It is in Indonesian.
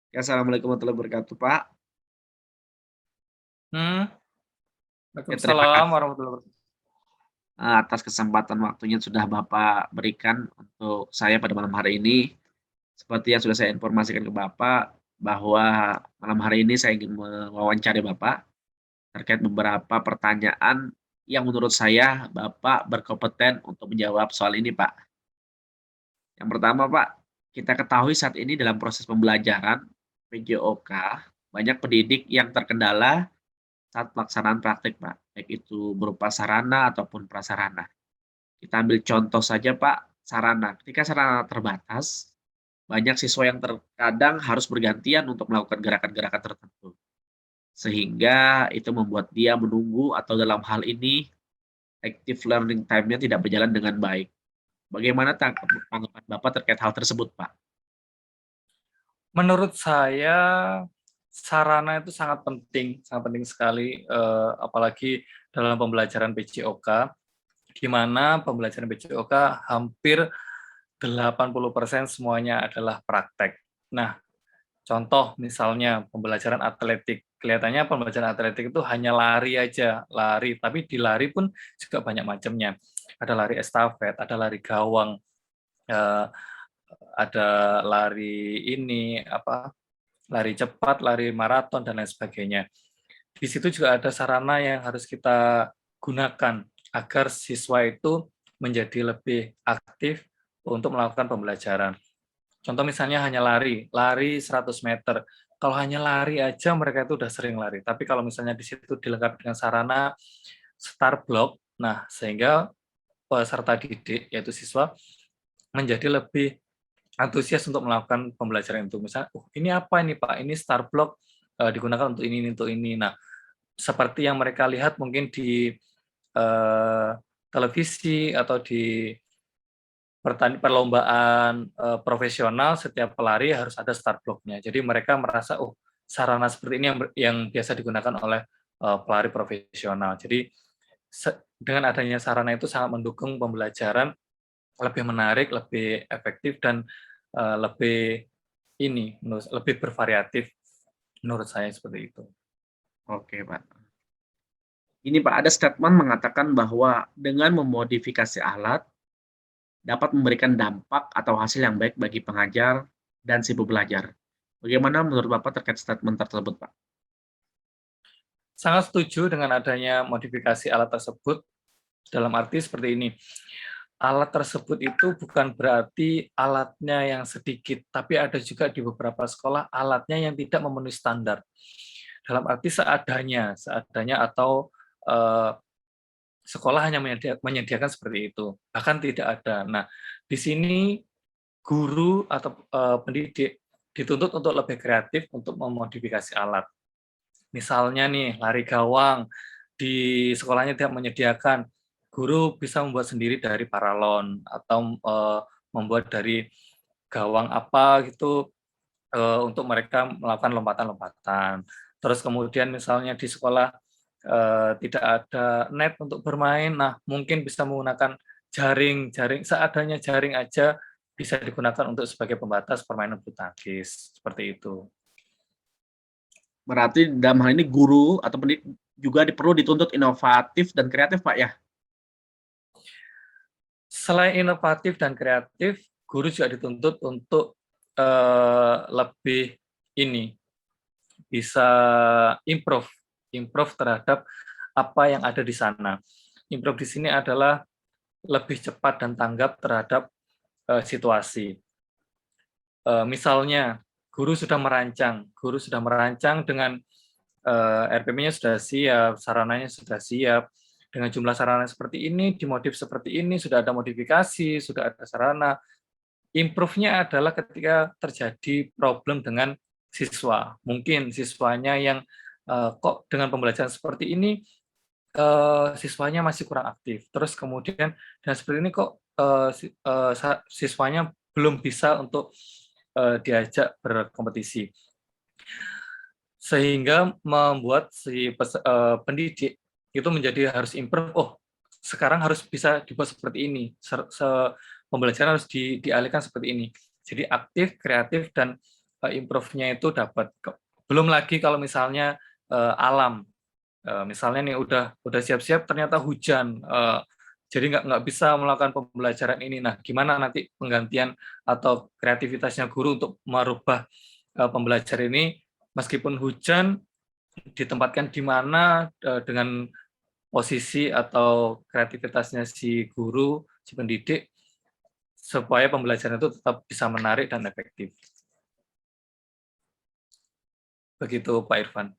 Ya, assalamualaikum warahmatullahi wabarakatuh, Pak. Hmm, Ya, terima Waalaikumsalam kasih, warahmatullahi wabarakatuh. atas kesempatan waktunya sudah Bapak berikan untuk saya pada malam hari ini. Seperti yang sudah saya informasikan ke Bapak, bahwa malam hari ini saya ingin mewawancari Bapak terkait beberapa pertanyaan yang menurut saya Bapak berkompeten untuk menjawab soal ini, Pak. Yang pertama, Pak, kita ketahui saat ini dalam proses pembelajaran PJOK, banyak pendidik yang terkendala saat pelaksanaan praktik, Pak, baik itu berupa sarana ataupun prasarana. Kita ambil contoh saja, Pak, sarana. Ketika sarana terbatas, banyak siswa yang terkadang harus bergantian untuk melakukan gerakan-gerakan tertentu. Sehingga itu membuat dia menunggu atau dalam hal ini active learning time-nya tidak berjalan dengan baik. Bagaimana tanggapan Bapak terkait hal tersebut, Pak? Menurut saya, sarana itu sangat penting sekali, apalagi dalam pembelajaran PJOK, di mana pembelajaran PJOK hampir 80% semuanya adalah praktek. Nah, contoh misalnya pembelajaran atletik, kelihatannya pembelajaran atletik itu hanya lari aja, lari, tapi di lari pun juga banyak macamnya. Ada lari estafet, ada lari gawang, eee, ada lari ini, apa, lari cepat, lari maraton, dan lain sebagainya. Di situ juga ada sarana yang harus kita gunakan agar siswa itu menjadi lebih aktif untuk melakukan pembelajaran. Contoh misalnya hanya lari, lari 100 meter. Kalau hanya lari aja mereka itu udah sering lari. Tapi kalau misalnya di situ dilengkapi dengan sarana start block, nah sehingga peserta didik, yaitu siswa, menjadi lebih antusias untuk melakukan pembelajaran itu. Misalnya, ini apa ini Pak? Ini start block digunakan untuk ini, untuk ini. Nah, seperti yang mereka lihat mungkin di eh, televisi atau di perlombaan profesional, setiap pelari harus ada start block-nya. Jadi mereka merasa, oh sarana seperti ini yang biasa digunakan oleh pelari profesional. Jadi dengan adanya sarana itu sangat mendukung pembelajaran lebih menarik, lebih efektif, dan lebih lebih bervariatif menurut saya seperti itu. Oke, Pak. Ini, Pak, ada statement mengatakan bahwa dengan memodifikasi alat dapat memberikan dampak atau hasil yang baik bagi pengajar dan si pembelajar. Bagaimana menurut Bapak terkait statement tersebut, Pak? Sangat setuju dengan adanya modifikasi alat tersebut, dalam arti seperti ini, alat tersebut itu bukan berarti alatnya yang sedikit, tapi ada juga di beberapa sekolah alatnya yang tidak memenuhi standar. Dalam arti seadanya atau eh, sekolah hanya menyediakan seperti itu, bahkan tidak ada. Nah, di sini guru atau pendidik dituntut untuk lebih kreatif untuk memodifikasi alat. Misalnya nih, lari gawang, di sekolahnya tidak menyediakan, guru bisa membuat sendiri dari paralon atau membuat dari gawang apa gitu untuk mereka melakukan lompatan-lompatan. Terus kemudian misalnya di sekolah tidak ada net untuk bermain, nah mungkin bisa menggunakan jaring seadanya jaring aja bisa digunakan untuk sebagai pembatas permainan bulu tangkis, seperti itu. Berarti dalam hal ini guru atau pendidik juga perlu dituntut inovatif dan kreatif, Pak, ya? Selain inovatif dan kreatif, guru juga dituntut untuk lebih ini bisa improve, improve terhadap apa yang ada di sana. Improve di sini adalah lebih cepat dan tanggap terhadap situasi. Misalnya, guru sudah merancang dengan RPP-nya sudah siap, sarananya sudah siap, dengan jumlah sarana seperti ini, dimodif seperti ini, sudah ada modifikasi, sudah ada sarana. Improve-nya adalah ketika terjadi problem dengan siswa. Mungkin siswanya yang kok dengan pembelajaran seperti ini siswanya masih kurang aktif. Terus kemudian dan seperti ini kok siswanya belum bisa untuk diajak berkompetisi. Sehingga membuat si pendidik itu menjadi harus improve, oh sekarang harus bisa dibuat seperti ini, pembelajaran harus dialihkan seperti ini. Jadi aktif, kreatif, dan improve-nya itu dapat. Belum lagi kalau misalnya alam, misalnya nih udah siap-siap ternyata hujan, jadi nggak bisa melakukan pembelajaran ini. Nah, gimana nanti penggantian atau kreativitasnya guru untuk merubah pembelajaran ini meskipun hujan ditempatkan di mana dengan posisi atau kreativitasnya si guru, si pendidik, supaya pembelajaran itu tetap bisa menarik dan efektif. Begitu Pak Irfan.